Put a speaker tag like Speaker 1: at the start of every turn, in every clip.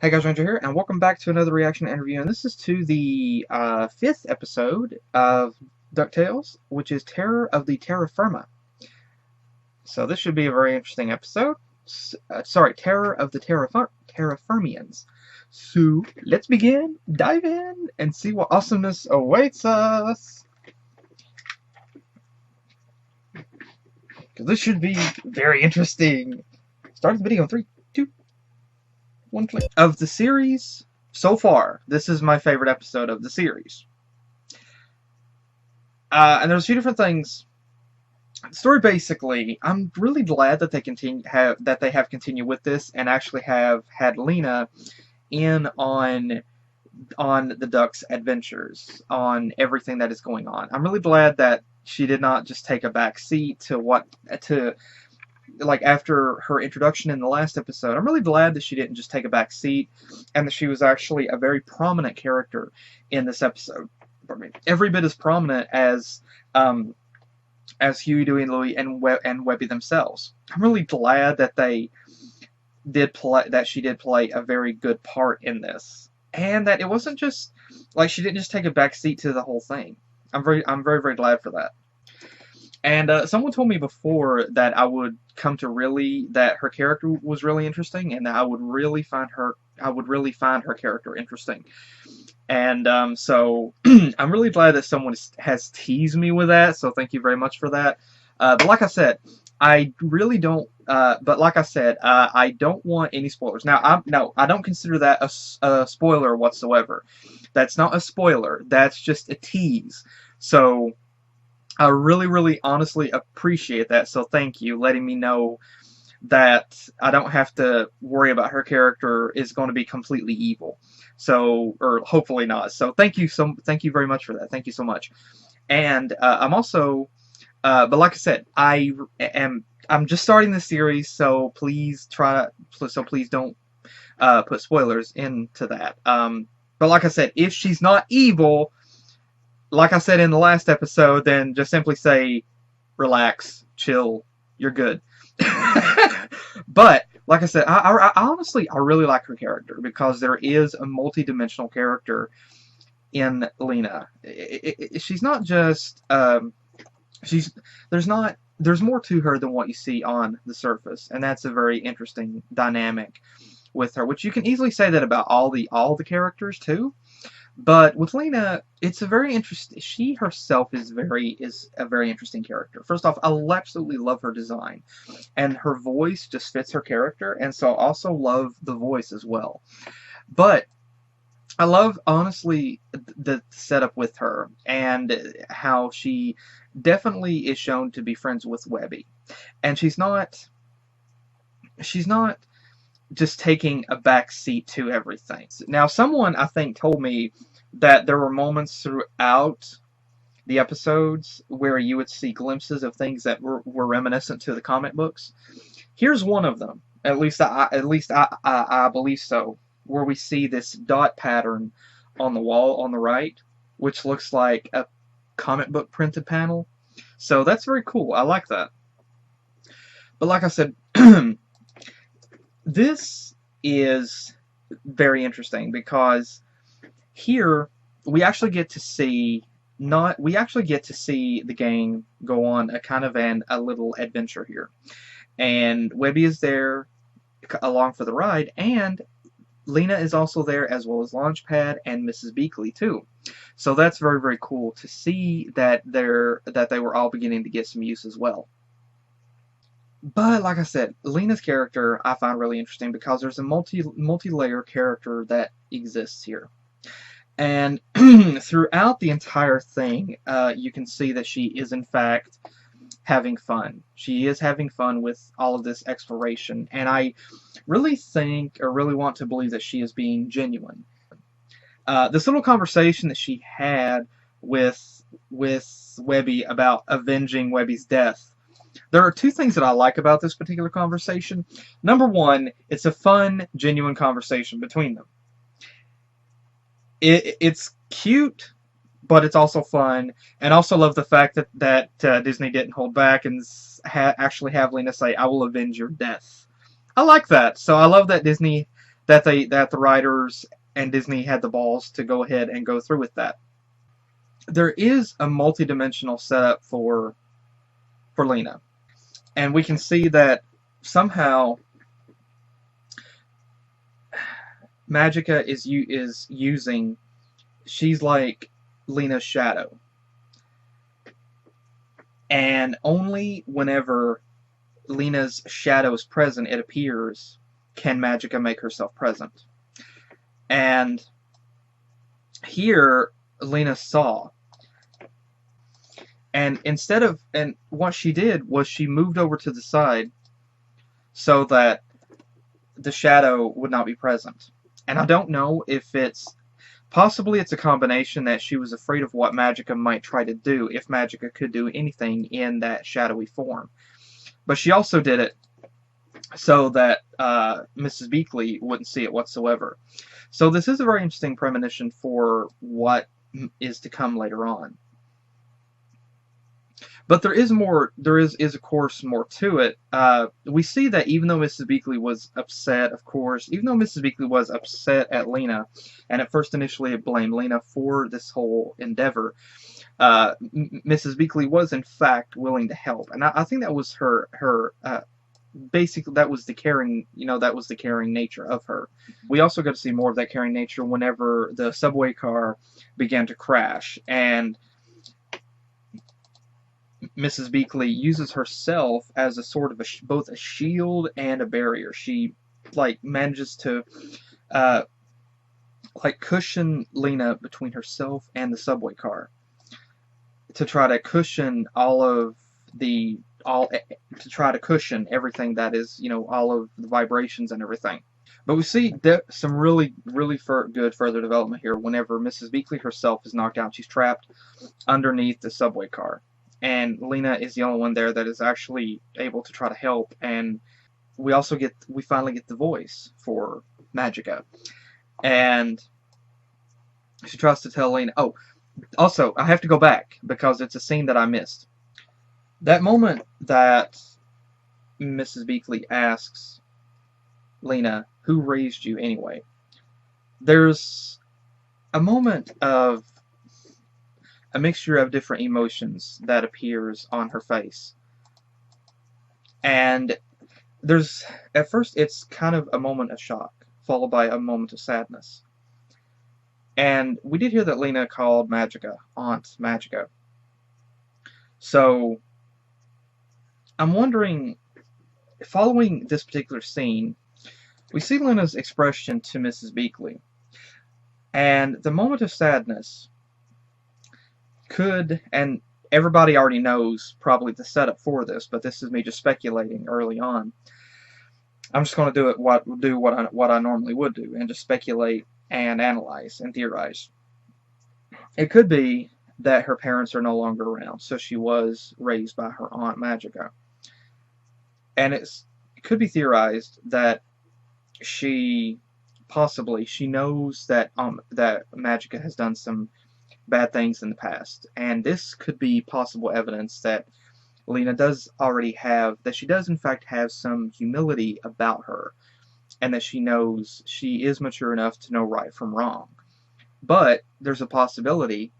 Speaker 1: Hey guys, Ranger here, and welcome back to another reaction interview. And this is to the fifth episode of DuckTales, which is Terror of the Terra-firma. So this should be a very interesting episode. Sorry, Terror of the Terra-firmians. So let's begin, dive in, and see what awesomeness awaits us. Because this should be very interesting. Start the video in 3, 2, 1 click. Of the series so far, this is my favorite episode of the series. And there's a few different things. The story basically, I'm really glad that they have continued with this and actually have had Lena in on the Ducks' adventures, on everything that is going on. I'm really glad that she did not just take a back seat to like after her introduction in the last episode. I'm really glad that she didn't just take a back seat and that she was actually a very prominent character in this episode. Pardon me. Every bit as prominent as Huey, Dewey, and Louie and Webby themselves. I'm really glad that she did play a very good part in this, and that it wasn't just like she didn't just take a back seat to the whole thing. I'm very glad for that. And someone told me before that I would come to that her character was really interesting, and that I would really find her character interesting. And so I'm really glad that someone has teased me with that. So thank you very much for that. But like I said, I really don't. I don't want any spoilers. Now, I don't consider that a spoiler whatsoever. That's not a spoiler. That's just a tease. So I really, honestly appreciate that. So thank you, letting me know that I don't have to worry about her character is going to be completely evil. So, or hopefully not. So thank you very much for that. Thank you so much. And I'm also, but like I said, I'm just starting the series, so please don't put spoilers into that. But like I said, if she's not evil, like I said in the last episode, then just simply say, relax, chill, you're good. But like I said, I honestly really like her character because there is a multi-dimensional character in Lena. She's not just there's more to her than what you see on the surface, and that's a very interesting dynamic with her, which you can easily say that about all the characters too. But with Lena, it's a very interesting. She herself is a very interesting character. First off, I absolutely love her design, and her voice just fits her character, and so I also love the voice as well. But I love, honestly, the setup with her and how she definitely is shown to be friends with Webby, and she's not just taking a back seat to everything. Now, someone, I think, told me that there were moments throughout the episodes where you would see glimpses of things that were reminiscent to the comic books. Here's one of them. At least I believe so, where we see this dot pattern on the wall on the right, which looks like a comic book printed panel. So that's very cool. I like that. But like I said, this is very interesting because here we actually get to see the gang go on a kind of a little adventure here, and Webby is there along for the ride, and Lena is also there, as well as Launchpad and Mrs. Beakley too. So that's very cool to see that they were all beginning to get some use as well. But like I said, Lena's character I find really interesting because there's a multi-layer character that exists here. And throughout the entire thing, you can see that she is in fact having fun. She is having fun with all of this exploration, and I really think, or really want to believe, that she is being genuine. This little conversation that she had with Webby about avenging Webby's death. There are two things that I like about this particular conversation. Number one, it's a fun, genuine conversation between them. It's cute, but it's also fun, and also love the fact that Disney didn't hold back and actually have Lena say, "I will avenge your death." I like that. So I love that that the writers and Disney had the balls to go ahead and go through with that. There is a multi-dimensional setup for Lena, and we can see that somehow Magica is using. She's like Lena's shadow, and only whenever Lena's shadow is present, it appears, can Magica make herself present. And here, Lena saw. And what she did was she moved over to the side so that the shadow would not be present. And I don't know if possibly it's a combination that she was afraid of what Magica might try to do if Magica could do anything in that shadowy form. But she also did it so that Mrs. Beakley wouldn't see it whatsoever. So this is a very interesting premonition for what is to come later on. But there is more. There is of course more to it. We see that even though Mrs. Beakley was upset, of course, even though Mrs. Beakley was upset at Lena, and at first initially blamed Lena for this whole endeavor, Mrs. Beakley was in fact willing to help, and I think that was her basically that was the caring, that was the caring nature of her. We also got to see more of that caring nature whenever the subway car began to crash, and Mrs. Beakley uses herself as a sort of both a shield and a barrier. She manages to cushion Lena between herself and the subway car to try to cushion to try to cushion everything that is, all of the vibrations and everything. But we see some really good further development here whenever Mrs. Beakley herself is knocked out. She's trapped underneath the subway car, and Lena is the only one there that is actually able to try to help. And we finally get the voice for Magica, and she tries to tell Lena. Oh, also, I have to go back because it's a scene that I missed. That moment that Mrs. Beakley asks Lena, "Who raised you anyway?" There's a moment of a mixture of different emotions that appears on her face. And at first it's kind of a moment of shock, followed by a moment of sadness. And we did hear that Lena called Magica Aunt Magica. So I'm wondering, following this particular scene, we see Lena's expression to Mrs. Beakley. And the moment of sadness could, and everybody already knows probably the setup for this, but this is me just speculating early on. I'm just going to do what I normally would do, and just speculate and analyze and theorize. It could be that her parents are no longer around, so she was raised by her Aunt Magica. And it could be theorized that she knows that Magica has done some bad things in the past, and this could be possible evidence that Lena does in fact have some humility about her, and that she knows she is mature enough to know right from wrong. But there's a possibility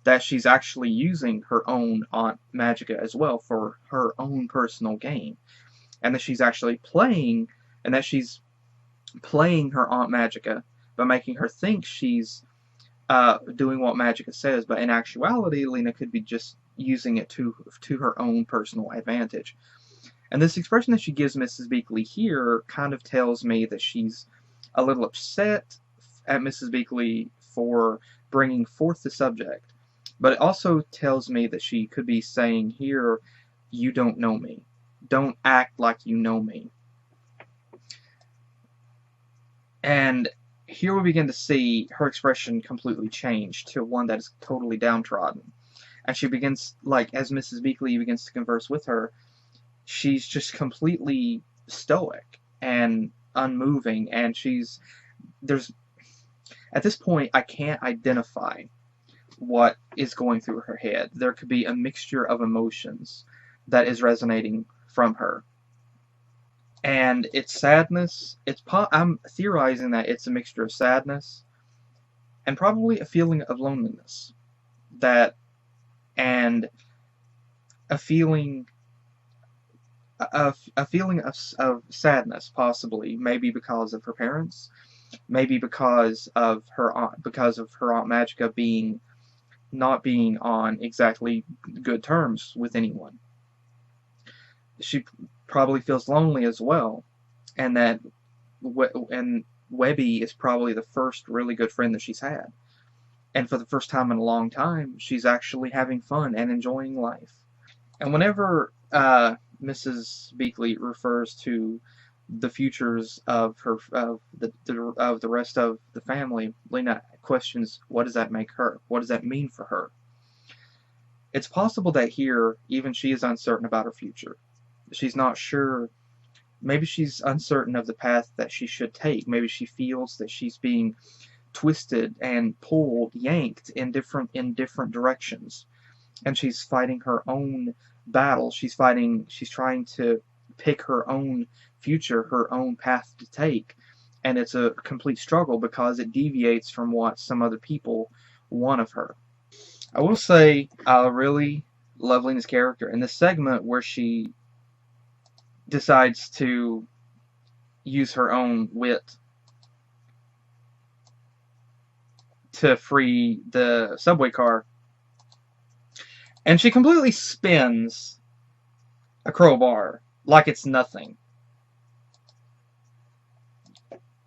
Speaker 1: that she's actually using her own Aunt Magica as well for her own personal gain, and that she's actually playing her Aunt Magica by making her think she's doing what Magica says, but in actuality, Lena could be just using it to her own personal advantage. And this expression that she gives Mrs. Beakley here kind of tells me that she's a little upset at Mrs. Beakley for bringing forth the subject, but it also tells me that she could be saying here, "You don't know me. Don't act like you know me." And here we begin to see her expression completely change to one that is totally downtrodden. And she begins, as Mrs. Beakley begins to converse with her, she's just completely stoic and unmoving, and at this point, I can't identify what is going through her head. There could be a mixture of emotions that is resonating from her. And it's sadness. I'm theorizing that it's a mixture of sadness and probably a feeling of loneliness, that and a feeling of sadness, possibly, maybe because of her parents, maybe because of her aunt Magica not being on exactly good terms with anyone. She probably feels lonely as well, and and Webby is probably the first really good friend that she's had. And for the first time in a long time, she's actually having fun and enjoying life. And whenever Mrs. Beakley refers to the futures of the rest of the family, Lena questions, what does that make her? What does that mean for her? It's possible that here, even she is uncertain about her future. She's not sure. Maybe she's uncertain of the path that she should take. Maybe she feels that she's being twisted and pulled, yanked in different directions, and she's fighting her own battle. She's trying to pick her own future, her own path to take, and it's a complete struggle because it deviates from what some other people want of her. I will say I really love Lena's character in this segment where she decides to use her own wit to free the subway car, and she completely spins a crowbar like it's nothing,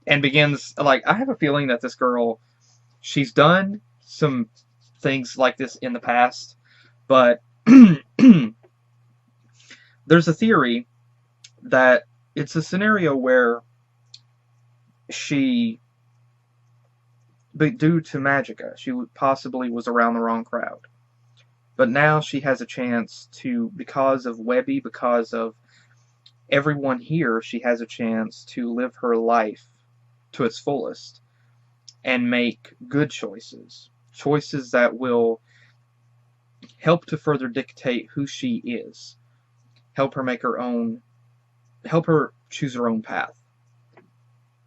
Speaker 1: and begins, like, I have a feeling that this girl, she's done some things like this in the past, but there's a theory that it's a scenario where she, but due to Magica, she possibly was around the wrong crowd. But now she has a chance to, because of Webby, because of everyone here, she has a chance to live her life to its fullest and make good choices. Choices that will help to further dictate who she is. Help her choose her own path.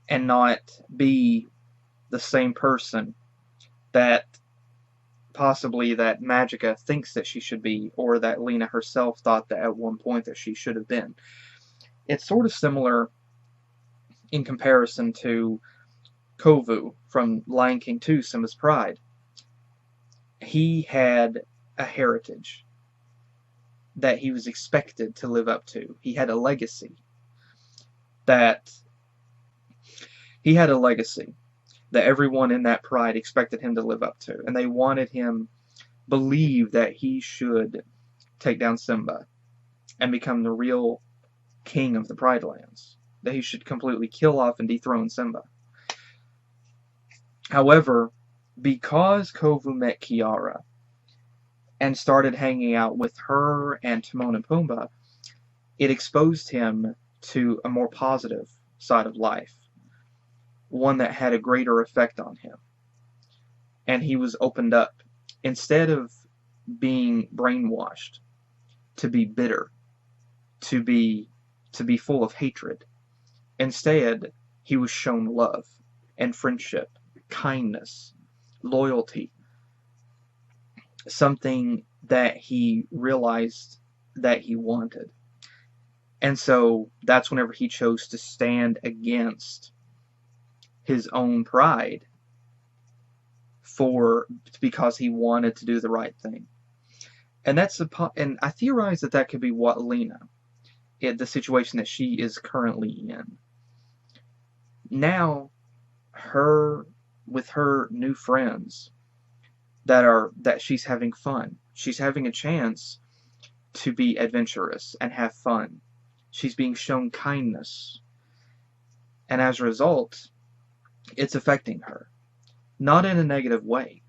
Speaker 1: And not be the same person that possibly that Magica thinks that she should be, or that Lena herself thought that at one point that she should have been. It's sort of similar in comparison to Kovu from Lion King 2, Simba's Pride. He had a heritage that he was expected to live up to. He had a legacy that everyone in that pride expected him to live up to, and they wanted him believe that he should take down Simba and become the real king of the Pride Lands, that he should completely kill off and dethrone Simba. However, because Kovu met Kiara and started hanging out with her and Timon and Pumbaa, it exposed him to a more positive side of life, one that had a greater effect on him. And he was opened up. Instead of being brainwashed to be bitter, to be full of hatred, instead he was shown love and friendship, kindness, loyalty, something that he realized that he wanted. And so that's whenever he chose to stand against his own pride because he wanted to do the right thing. And and I theorize that could be what Lena, the situation that she is currently in. Now, with her new friends, that she's having fun. She's having a chance to be adventurous and have fun. She's being shown kindness. And as a result, it's affecting her. Not in a negative way,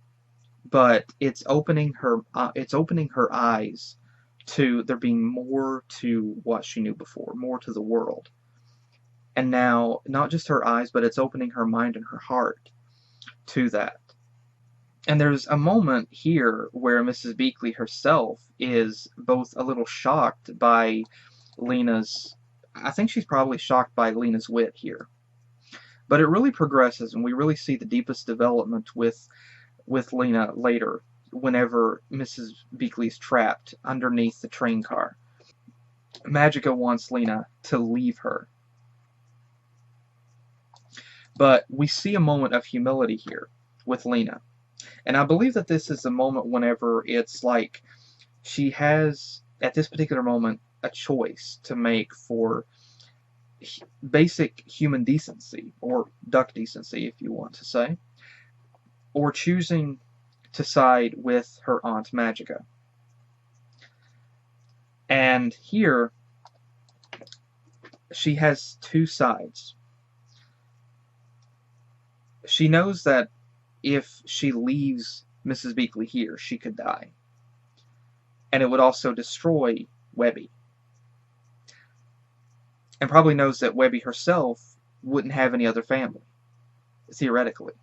Speaker 1: but it's opening her eyes to there being more to what she knew before, more to the world. And now, not just her eyes, but it's opening her mind and her heart to that. And there's a moment here where Mrs. Beakley herself is both a little shocked by Lena's I think she's probably shocked by Lena's wit here. But it really progresses, and we really see the deepest development with Lena later, whenever Mrs. Beakley's trapped underneath the train car. Magica wants Lena to leave her. But we see a moment of humility here with Lena. And I believe that this is the moment whenever it's like she has, at this particular moment, a choice to make for basic human decency, or duck decency, if you want to say, or choosing to side with her Aunt Magica. And here, she has two sides. She knows that if she leaves Mrs. Beakley here, she could die. And it would also destroy Webby. And probably knows that Webby herself wouldn't have any other family, theoretically.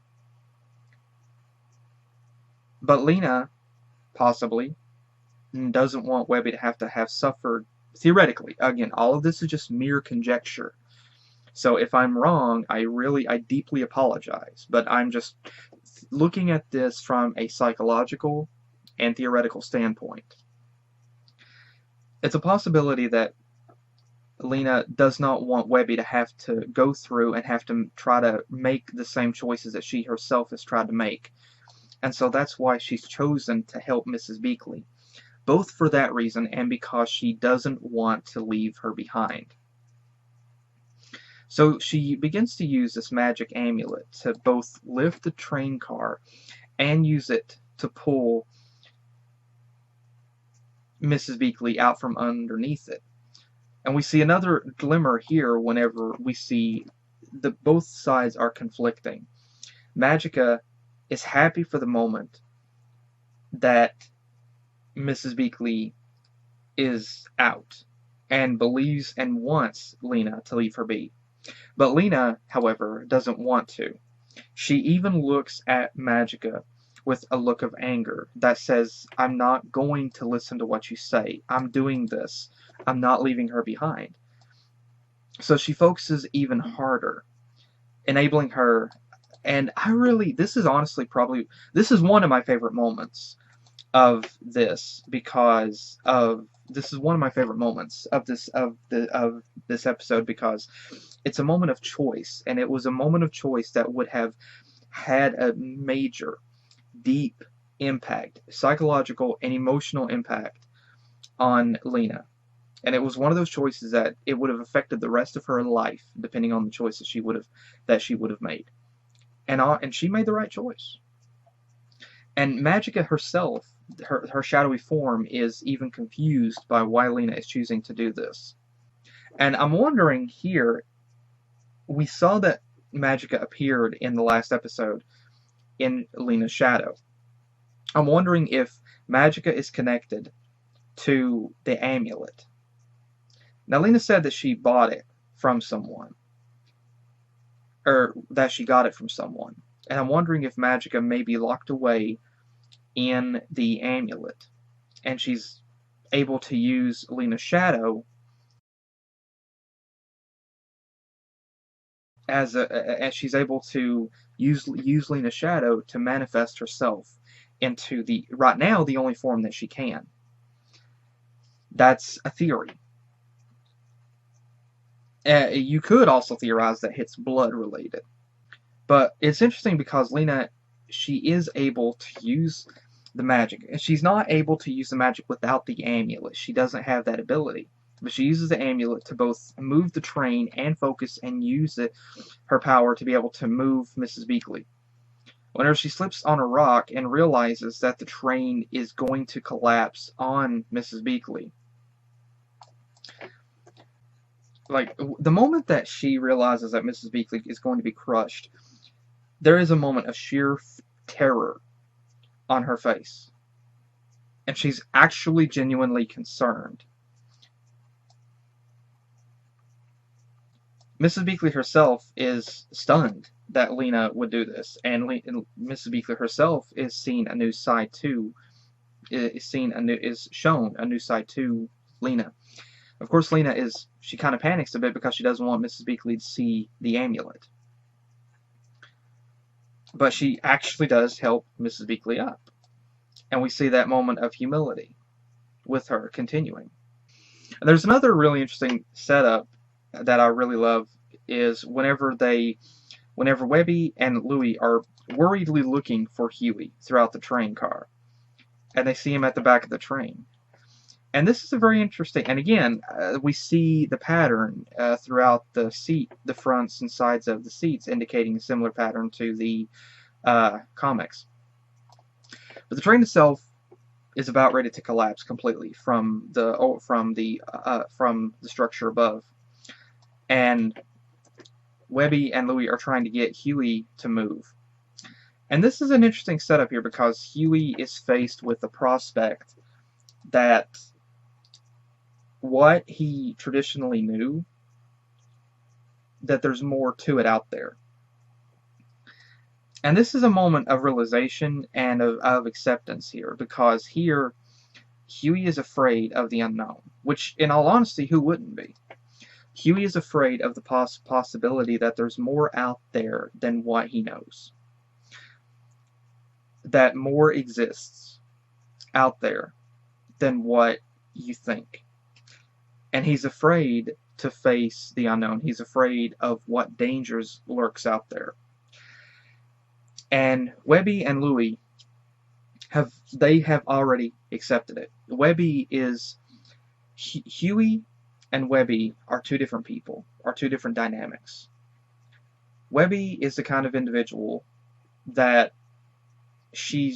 Speaker 1: But Lena, possibly, doesn't want Webby to have suffered, theoretically. Again, all of this is just mere conjecture. So if I'm wrong, I deeply apologize. But I'm just looking at this from a psychological and theoretical standpoint. It's a possibility that Lena does not want Webby to have to go through and have to try to make the same choices that she herself has tried to make. And so that's why she's chosen to help Mrs. Beakley. Both for that reason and because she doesn't want to leave her behind. So she begins to use this magic amulet to both lift the train car and use it to pull Mrs. Beakley out from underneath it. And we see another glimmer here whenever we see both sides are conflicting. Magica is happy for the moment that Mrs. Beakley is out and believes and wants Lena to leave her be. But Lena, however, doesn't want to. She even looks at Magica with a look of anger that says, I'm not going to listen to what you say. I'm doing this. I'm not leaving her behind. So she focuses even harder, enabling her. And this is honestly this is one of my favorite moments of this, because of this is one of my favorite moments of this episode, because it's a moment of choice, and it was a moment of choice that would have had a major, deep impact, psychological and emotional impact on Lena. And it was one of those choices that it would have affected the rest of her life, depending on the choices she would have made. And she made the right choice. And Magica herself, her shadowy form, is even confused by why Lena is choosing to do this. And I'm wondering here, we saw that Magica appeared in the last episode in Lena's shadow. I'm wondering if Magica is connected to the amulet. Now, Lena said that she bought it from someone, or that she got it from someone. And I'm wondering if Magica may be locked away in the amulet, and she's able to use Lena's shadow as she's able to use Lena's shadow to manifest herself into right now the only form that she can. That's a theory. You could also theorize that it's blood related. But it's interesting because Lena, she is able to use the magic. She's not able to use the magic without the amulet. She doesn't have that ability. But she uses the amulet to both move the train and focus and use her power to be able to move Mrs. Beakley. Whenever she slips on a rock and realizes that the train is going to collapse on Mrs. Beakley. Like, the moment that she realizes that Mrs. Beakley is going to be crushed, there is a moment of sheer terror on her face. And she's actually genuinely concerned. Mrs. Beakley herself is stunned that Lena would do this, and Mrs. Beakley herself is seeing a new side to, is shown a new side to Lena. Of course, Lena she kind of panics a bit because she doesn't want Mrs. Beakley to see the amulet. But she actually does help Mrs. Beakley up. And we see that moment of humility with her continuing. And there's another really interesting setup that I really love is whenever Webby and Louie are worriedly looking for Huey throughout the train car, and they see him at the back of the train. And this is a very interesting, and again, we see the pattern throughout the fronts and sides of the seats, indicating a similar pattern to the comics. But the train itself is about ready to collapse completely from the structure above, and Webby and Louie are trying to get Huey to move. And this is an interesting setup here because Huey is faced with the prospect that what he traditionally knew, that there's more to it out there. And this is a moment of realization and of acceptance here, because here Huey is afraid of the unknown, which, in all honesty, who wouldn't be? Huey is afraid of the possibility that there's more out there than what he knows. That more exists out there than what you think. And he's afraid to face the unknown. He's afraid of what dangers lurks out there. And Webby and Louie have already accepted it. Huey and Webby are two different people, are two different dynamics. Webby is the kind of individual that she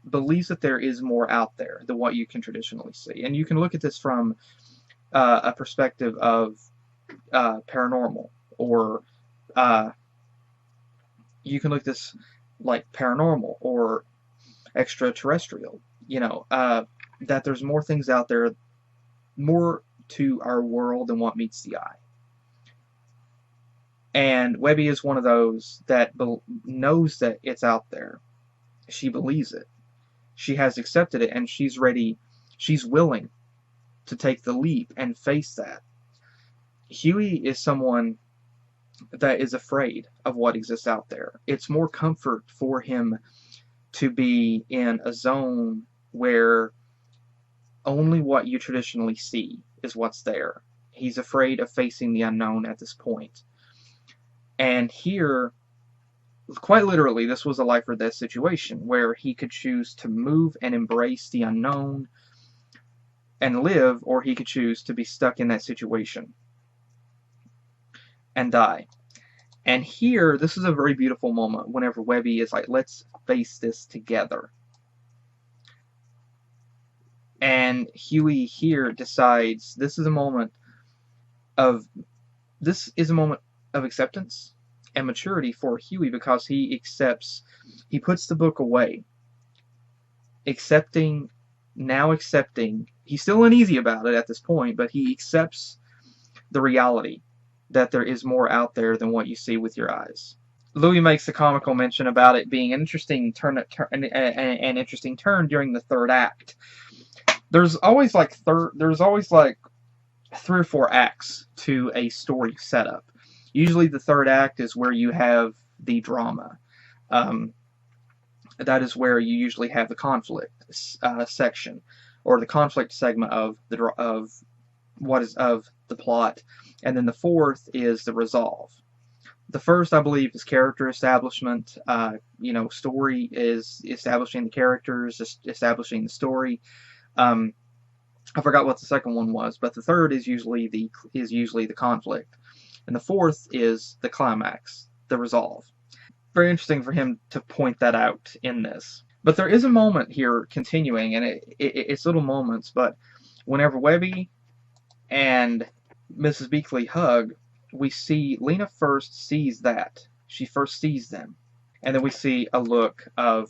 Speaker 1: believes that there is more out there than what you can traditionally see. And you can look at this from a perspective of paranormal, or you can look at this like paranormal or extraterrestrial, that there's more things out there, more to our world than what meets the eye. And Webby is one of those that knows that it's out there. She believes it. She has accepted it, and she's ready, she's willing to take the leap and face that. Huey is someone that is afraid of what exists out there. It's more comfort for him to be in a zone where only what you traditionally see is what's there. He's afraid of facing the unknown at this point. And here, quite literally, this was a life or death situation where he could choose to move and embrace the unknown and live, or he could choose to be stuck in that situation and die. And here, this is a very beautiful moment whenever Webby is like, let's face this together. And Huey here decides this is a moment of acceptance and maturity for Huey, because he puts the book away, accepting, he's still uneasy about it at this point, but he accepts the reality that there is more out there than what you see with your eyes. Louis makes a comical mention about it being an interesting turn during the third act. There's always like 3 or 4 acts to a story setup. Usually the third act is where you have the drama. That is where you usually have the conflict section, or the conflict segment of the plot, and then the fourth is the resolve. The first, I believe, is character establishment. Story is establishing the characters, establishing the story. I forgot what the second one was, but the third is usually the conflict, and the fourth is the climax, the resolve. Very interesting for him to point that out in this. But there is a moment here continuing, and it's little moments, but whenever Webby and Mrs. Beakley hug, we see Lena first sees that. She first sees them. And then we see a look of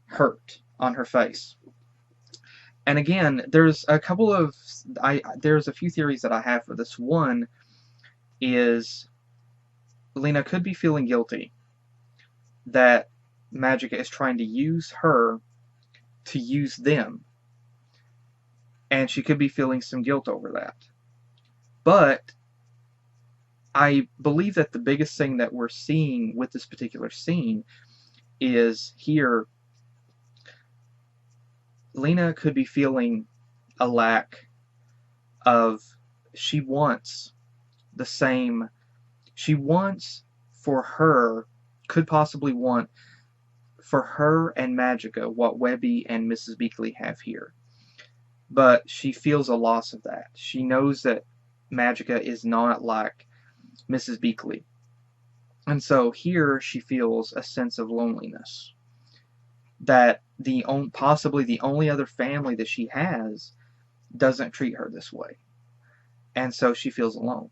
Speaker 1: hurt on her face. And again, there's a few theories that I have for this. One is Lena could be feeling guilty that Magica is trying to use her to use them. And she could be feeling some guilt over that. But I believe that the biggest thing that we're seeing with this particular scene is here Lena could be feeling a lack of, she wants the same, she wants for her, could possibly want for her and Magica what Webby and Mrs. Beakley have here. But she feels a loss of that. She knows that Magica is not like Mrs. Beakley. And so here she feels a sense of loneliness. That possibly the only other family that she has doesn't treat her this way. And so she feels alone.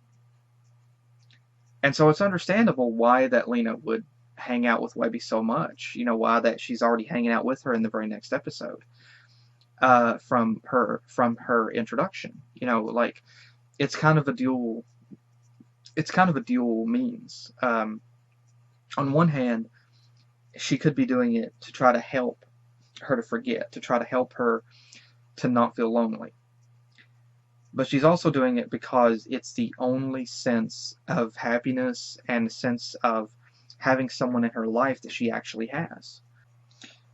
Speaker 1: And so it's understandable why that Lena would hang out with Webby so much. You know, why that she's already hanging out with her in the very next episode. From her introduction. You know, like, it's kind of a dual means. On one hand, she could be doing it to try to help her to forget, to try to help her to not feel lonely. But she's also doing it because it's the only sense of happiness and sense of having someone in her life that she actually has.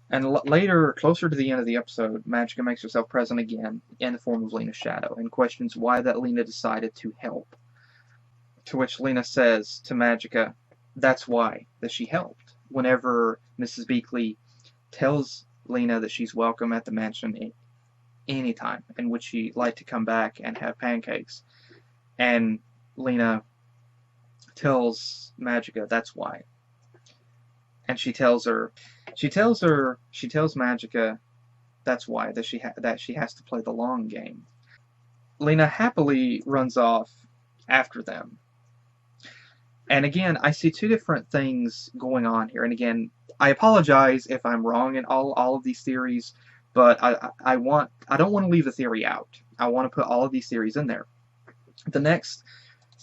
Speaker 1: And later, closer to the end of the episode, Magica makes herself present again in the form of Lena's shadow and questions why that Lena decided to help. To which Lena says to Magica, that's why that she helped. Whenever Mrs. Beakley tells Lena that she's welcome at the mansion anytime, and would she like to come back and have pancakes, and Lena tells Magica that's why. And she tells Magica that's why, that she has to play the long game. Lena happily runs off after them. And again, I see two different things going on here. And again, I apologize if I'm wrong in all of these theories, but I don't want to leave the theory out. I want to put all of these theories in there. The next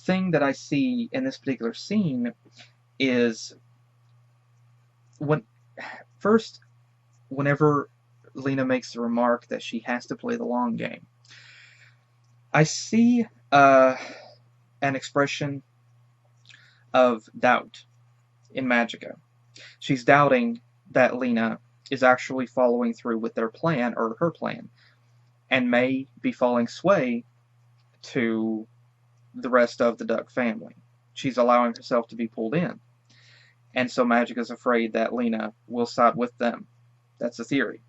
Speaker 1: thing that I see in this particular scene is whenever Lena makes the remark that she has to play the long game, I see an expression of doubt in Magica. She's doubting that Lena is actually following through with their plan, or her plan, and may be falling sway to the rest of the Duck family. She's allowing herself to be pulled in. And so Magica's afraid that Lena will side with them. That's the theory.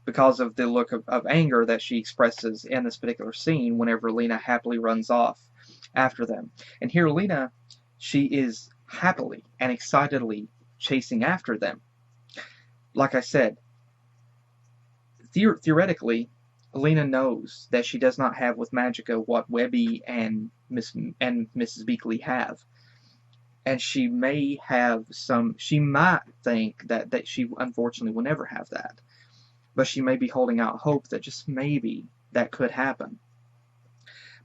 Speaker 1: Because of the look of anger that she expresses in this particular scene whenever Lena happily runs off after them. And here Lena, she is happily and excitedly chasing after them. Like I said, theoretically, Lena knows that she does not have with Magica what Webby and Mrs. Beakley have. And she may have she might think that she unfortunately will never have that. But she may be holding out hope that just maybe that could happen.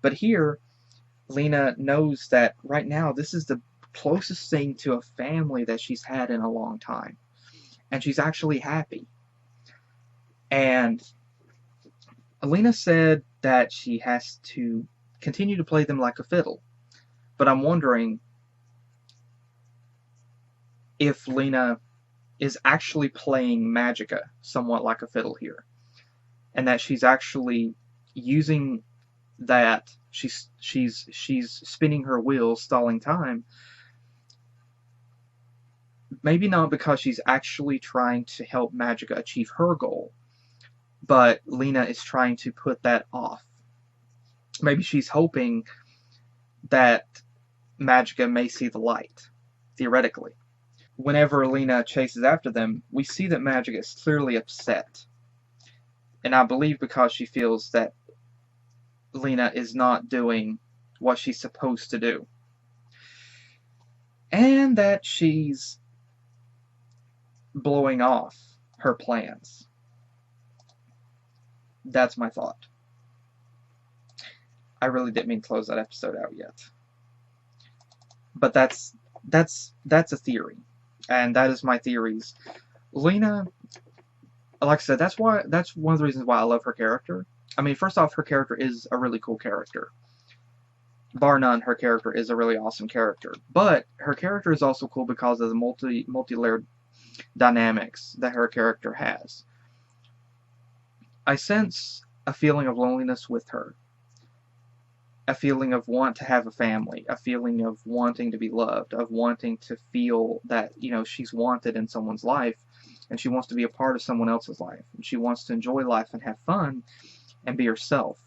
Speaker 1: But here, Lena knows that right now this is the closest thing to a family that she's had in a long time. And she's actually happy. And Lena said that she has to continue to play them like a fiddle. But I'm wondering if Lena is actually playing Magica somewhat like a fiddle here. And that she's actually using that, she's spinning her wheels, stalling time. Maybe not because she's actually trying to help Magica achieve her goal, but Lena is trying to put that off. Maybe she's hoping that Magica may see the light, theoretically. Whenever Lena chases after them, we see that Magica is clearly upset. And I believe because she feels that Lena is not doing what she's supposed to do. And that she's blowing off her plans. That's my thought. I really didn't mean to close that episode out yet. But that's a theory. And that is my theories. Lena, like I said, that's one of the reasons why I love her character. I mean, first off, her character is a really cool character. bar none, her character is a really awesome character. But her character is also cool because of the multi-layered dynamics that her character has. I sense a feeling of loneliness with her, a feeling of want to have a family, a feeling of wanting to be loved, of wanting to feel that, you know, she's wanted in someone's life, and she wants to be a part of someone else's life, and she wants to enjoy life and have fun and be herself.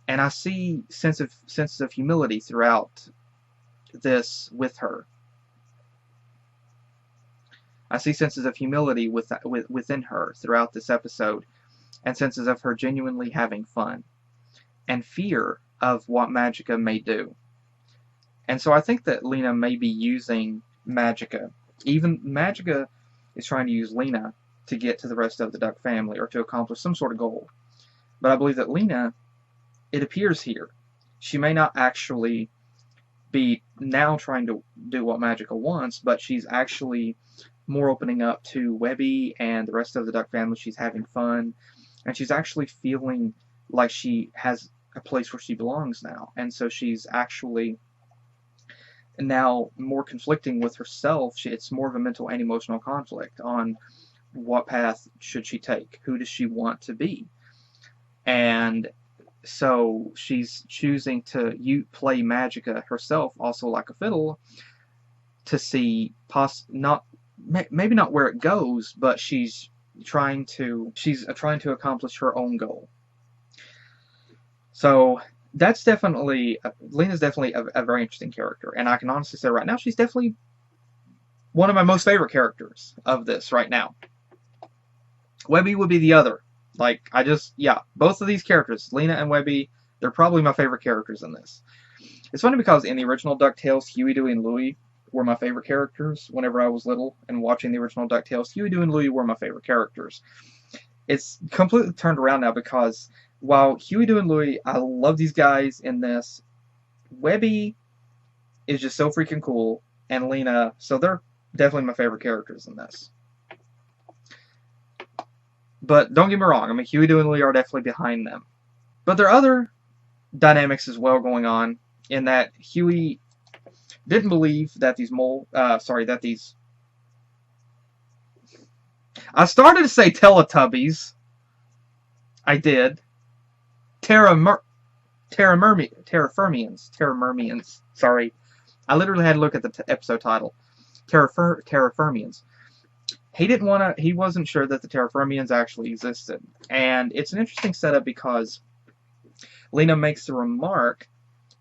Speaker 1: And I see senses of humility throughout this with her. I see senses of humility within her throughout this episode, and senses of her genuinely having fun, and fear of what Magica may do. And so I think that Lena may be using Magica. Even Magica is trying to use Lena to get to the rest of the Duck family, or to accomplish some sort of goal. But I believe that Lena, it appears here, she may not actually be now trying to do what Magica wants, but she's actually more opening up to Webby and the rest of the Duck family. She's having fun, and she's actually feeling like she has a place where she belongs now. And so she's actually now more conflicting with herself. It's more of a mental and emotional conflict on what path should she take, who does she want to be. And so she's choosing to play Magica herself, also like a fiddle, to see maybe not where it goes, but she's trying to accomplish her own goal. So that's definitely, Lena's definitely a very interesting character, and I can honestly say right now she's definitely one of my most favorite characters of this right now. Webby would be the other. Like, both of these characters, Lena and Webby, they're probably my favorite characters in this. It's funny because in the original DuckTales, Huey, Dewey, and Louie were my favorite characters whenever I was little and watching the original DuckTales. Huey, Dewey, and Louie were my favorite characters. It's completely turned around now because while Huey, Dewey, and Louie, I love these guys in this, Webby is just so freaking cool, and Lena, so they're definitely my favorite characters in this. But don't get me wrong, I mean, Huey, Dewey, and Louie are definitely behind them. But there are other dynamics as well going on, in that Huey didn't believe that I started to say Teletubbies. I did. Terra-firmians. Sorry. I literally had to look at the episode title. Terra-firmians. He wasn't sure that the Terra-firmians actually existed. And it's an interesting setup because Lena makes the remark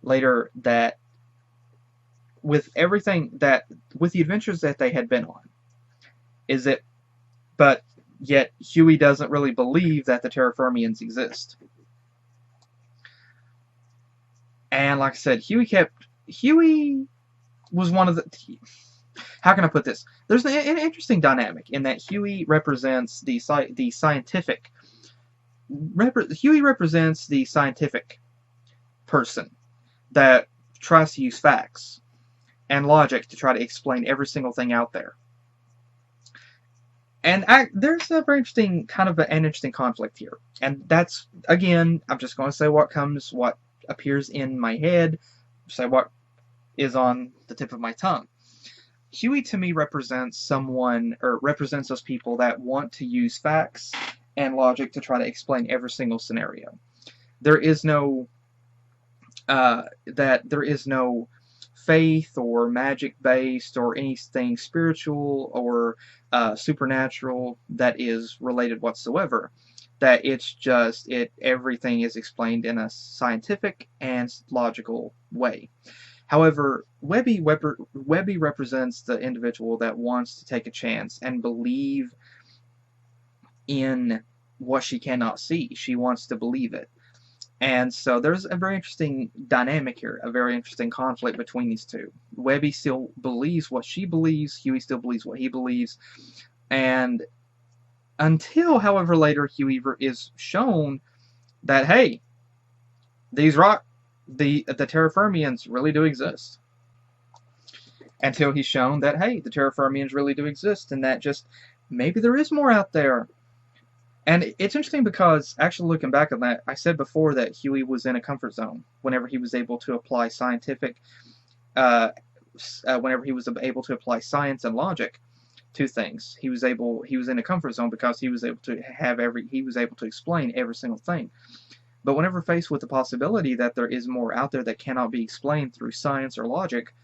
Speaker 1: later that with the adventures that they had been on, but yet Huey doesn't really believe that the Terra-firmians exist. And like I said, Huey was one of the, how can I put this? There's an interesting dynamic in that Huey represents the scientific person that tries to use facts and logic to try to explain every single thing out there. And there's a very interesting, an interesting conflict here. And that's, again, I'm just going to say what appears in my head, say what is on the tip of my tongue. Huey, to me, represents those people that want to use facts and logic to try to explain every single scenario. There is no faith or magic-based or anything spiritual or supernatural that is related whatsoever. That it's just everything is explained in a scientific and logical way. However, Webby represents the individual that wants to take a chance and believe in what she cannot see. She wants to believe it. And so there's a very interesting dynamic here, a very interesting conflict between these two. Webby still believes what she believes, Huey still believes what he believes, and until, however, later Huey is shown that, hey, the Terra-firmians really do exist. Until he's shown that, hey, the Terra-firmians really do exist, and that just maybe there is more out there. And it's interesting because, actually looking back on that, I said before that Huey was in a comfort zone whenever he was able to apply scientific, uh, whenever he was able to apply science and logic to things. He was in a comfort zone because he was able to he was able to explain every single thing. But whenever faced with the possibility that there is more out there that cannot be explained through science or logic,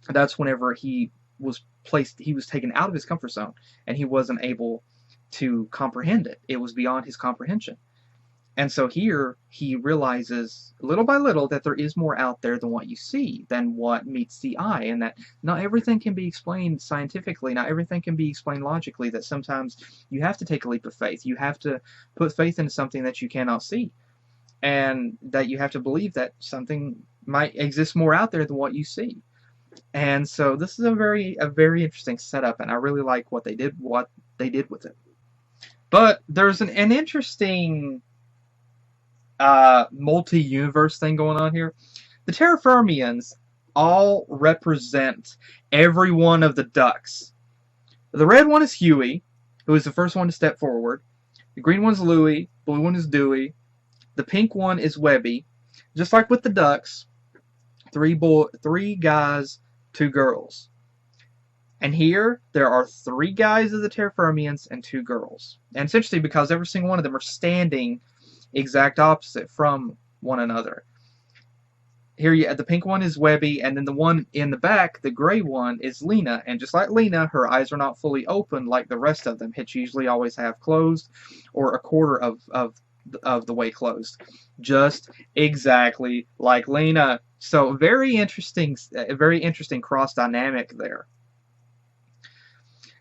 Speaker 1: that's whenever he was taken out of his comfort zone, and he wasn't able to comprehend it. It was beyond his comprehension. And so here he realizes little by little that there is more out there than what you see, than what meets the eye, and that not everything can be explained scientifically, not everything can be explained logically, that sometimes you have to take a leap of faith. You have to put faith into something that you cannot see, and that you have to believe that something might exist more out there than what you see. And so this is a very interesting setup, and I really like what they did with it. But there's an interesting multi-universe thing going on here. The Terra-firmians all represent every one of the ducks. The red one is Huey, who is the first one to step forward. The green one's Louie. Blue one is Dewey. The pink one is Webby. Just like with the ducks, three guys, two girls. And here, there are 3 guys of the Terra-firmians and 2 girls. And it's interesting because every single one of them are standing exact opposite from one another. Here, the pink one is Webby, and then the one in the back, the gray one, is Lena. And just like Lena, her eyes are not fully open like the rest of them. Hitch usually always have closed, or a quarter of the way closed. Just exactly like Lena. So very interesting cross dynamic there.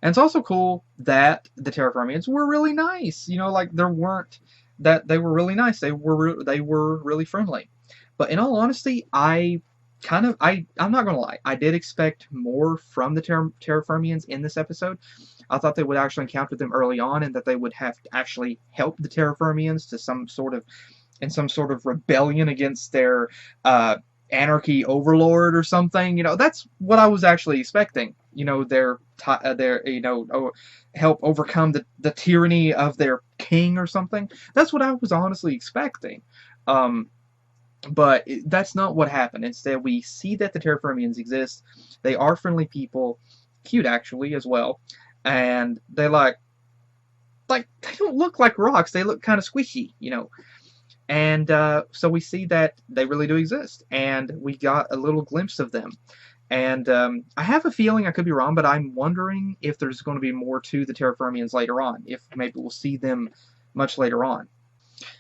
Speaker 1: And it's also cool that the Terra-firmians were really nice. You know, like they were really nice. They were really friendly. But in all honesty, I'm not gonna lie. I did expect more from the Terra-firmians in this episode. I thought they would actually encounter them early on, and that they would have to actually help the Terra-firmians to some sort of rebellion against their anarchy overlord or something. You know, that's what I was actually expecting. You know, their help overcome the tyranny of their king or something. That's what I was honestly expecting. But that's not what happened. Instead, we see that the Terra-firmians exist. They are friendly people, cute actually as well, and they they don't look like rocks. They look kind of squishy, you know. And so we see that they really do exist, and we got a little glimpse of them. And I have a feeling, I could be wrong, but I'm wondering if there's going to be more to the Terra-firmians later on, if maybe we'll see them much later on.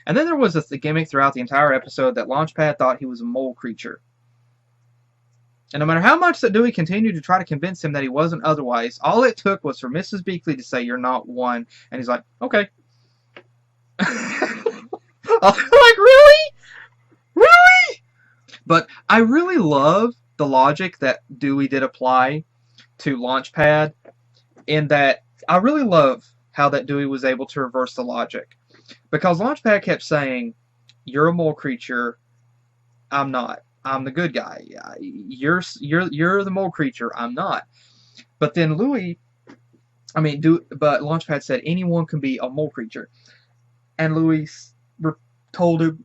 Speaker 1: And then there was a gimmick throughout the entire episode that Launchpad thought he was a mole creature. And no matter how much that Dewey continued to try to convince him that he wasn't otherwise, all it took was for Mrs. Beakley to say, "You're not one," and he's like, "Okay." Like, really? Really? But I really love the logic that Dewey did apply to Launchpad, in that I really love how that Dewey was able to reverse the logic. Because Launchpad kept saying, "You're a mole creature, I'm not. I'm the good guy. You're the mole creature, I'm not." But then but Launchpad said anyone can be a mole creature. And Louis told him,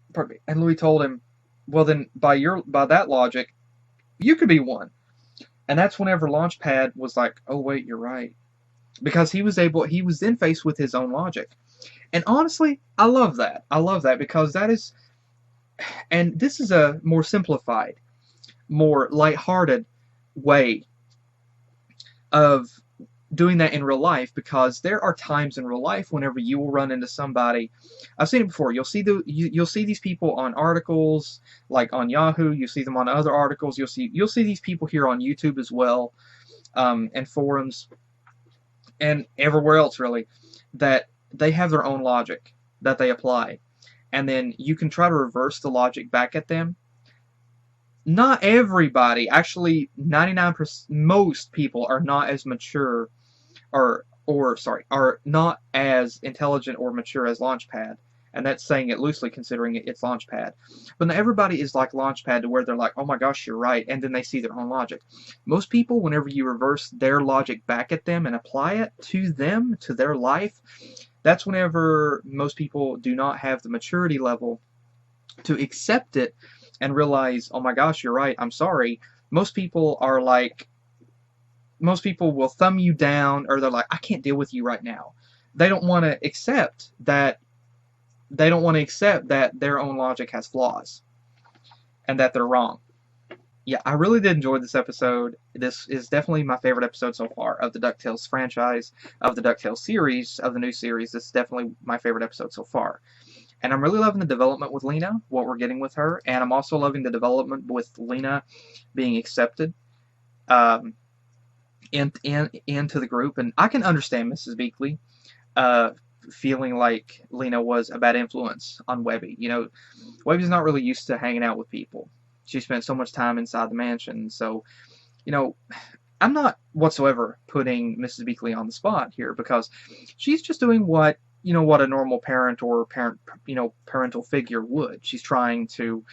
Speaker 1: "Well then, by that logic, you could be one." And that's whenever Launchpad was like, "Oh wait, you're right," because he was then faced with his own logic. And honestly, I love that. I love that because and this is a more simplified, more lighthearted way of doing that in real life, because there are times in real life whenever you will run into somebody. I've seen it before. You'll see these people on articles like on Yahoo. You see them on other articles. You'll see these people here on YouTube as well, and forums, and everywhere else really, that they have their own logic that they apply, and then you can try to reverse the logic back at them. Not everybody, actually 99%, most people are not as mature, are not as intelligent or mature as Launchpad. And that's saying it loosely, considering it's Launchpad. But not everybody is like Launchpad to where they're like, "Oh my gosh, you're right," and then they see their own logic. Most people, whenever you reverse their logic back at them and apply it to them, to their life, that's whenever most people do not have the maturity level to accept it and realize, oh my gosh, you're right, I'm sorry. Most people are like, most people will thumb you down, or they're like, I can't deal with you right now. They don't want to accept that their own logic has flaws and that they're wrong. Yeah, I really did enjoy this episode. This is definitely my favorite episode so far of the DuckTales franchise, of the DuckTales series, of the new series. This is definitely my favorite episode so far. And I'm really loving the development with Lena, what we're getting with her, and I'm also loving the development with Lena being accepted um, into the group. And I can understand Mrs. Beakley uh, feeling like Lena was a bad influence on Webby. You know, Webby's not really used to hanging out with people. She spent so much time inside the mansion. So, you know, I'm not whatsoever putting Mrs. Beakley on the spot here, because she's just doing what, you know, what a normal parent or parental figure would. She's trying to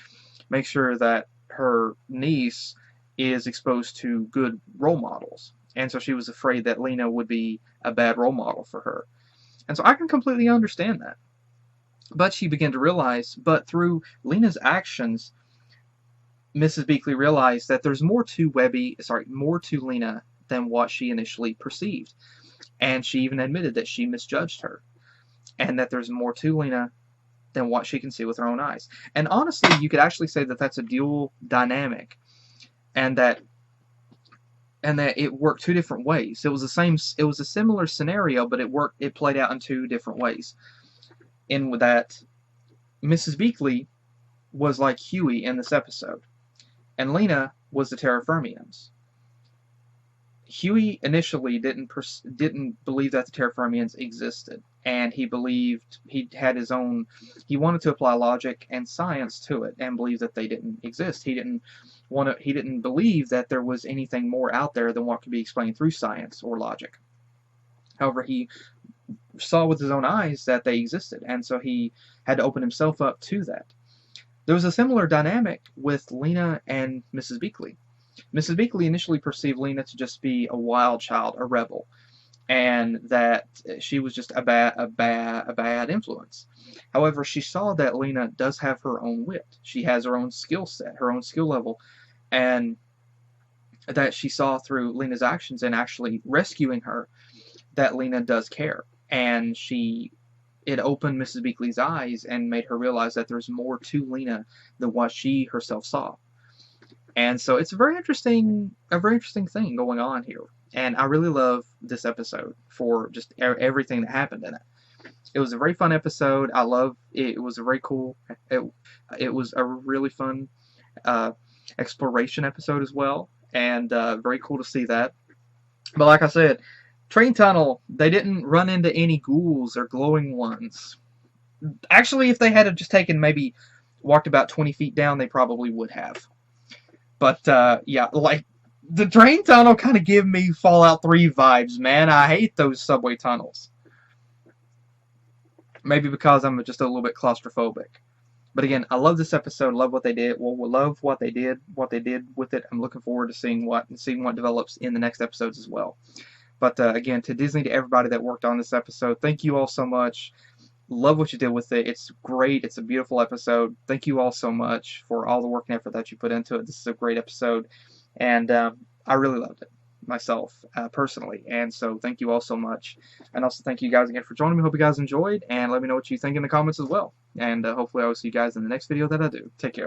Speaker 1: make sure that her niece is exposed to good role models. And so she was afraid that Lena would be a bad role model for her. And so I can completely understand that. But she began to realize, but through Lena's actions, Mrs. Beakley realized that there's more to more to Lena than what she initially perceived. And she even admitted that she misjudged her, and that there's more to Lena than what she can see with her own eyes. And honestly, you could actually say that that's a dual dynamic, and that it worked two different ways. It was a similar scenario, but it played out in two different ways. In that Mrs. Beakley was like Huey in this episode, and Lena was the Terra-firmians. Huey initially didn't believe that the Terra-firmians existed, and he wanted to apply logic and science to it, and believe that they didn't exist. He didn't believe that there was anything more out there than what could be explained through science or logic. However, he saw with his own eyes that they existed, and so he had to open himself up to that. There was a similar dynamic with Lena and Mrs. Beakley. Mrs. Beakley initially perceived Lena to just be a wild child, a rebel, and that she was just a bad influence. However, she saw that Lena does have her own wit. She has her own skill set, her own skill level, and that she saw through Lena's actions in actually rescuing her that Lena does care. And it opened Mrs. Beakley's eyes and made her realize that there's more to Lena than what she herself saw. And so it's a very interesting thing going on here. And I really love this episode for just everything that happened in it. It was a very fun episode. I love it. It was a very cool. It was a really fun exploration episode as well, and very cool to see that. But like I said, train tunnel. They didn't run into any ghouls or glowing ones. Actually, if they had just walked about 20 feet down, they probably would have. But yeah, like the train tunnel kind of give me Fallout 3 vibes, man. I hate those subway tunnels. Maybe because I'm just a little bit claustrophobic. But again, I love this episode. Love what they did. Well, love what they did with it. I'm looking forward to seeing what develops in the next episodes as well. But again, to Disney, to everybody that worked on this episode, thank you all so much. Love what you did with it. It's great. It's a beautiful episode. Thank you all so much for all the work and effort that you put into it. This is a great episode, and I really loved it myself, personally. And so thank you all so much. And also thank you guys again for joining me. Hope you guys enjoyed, and let me know what you think in the comments as well. And hopefully I will see you guys in the next video that I do. Take care.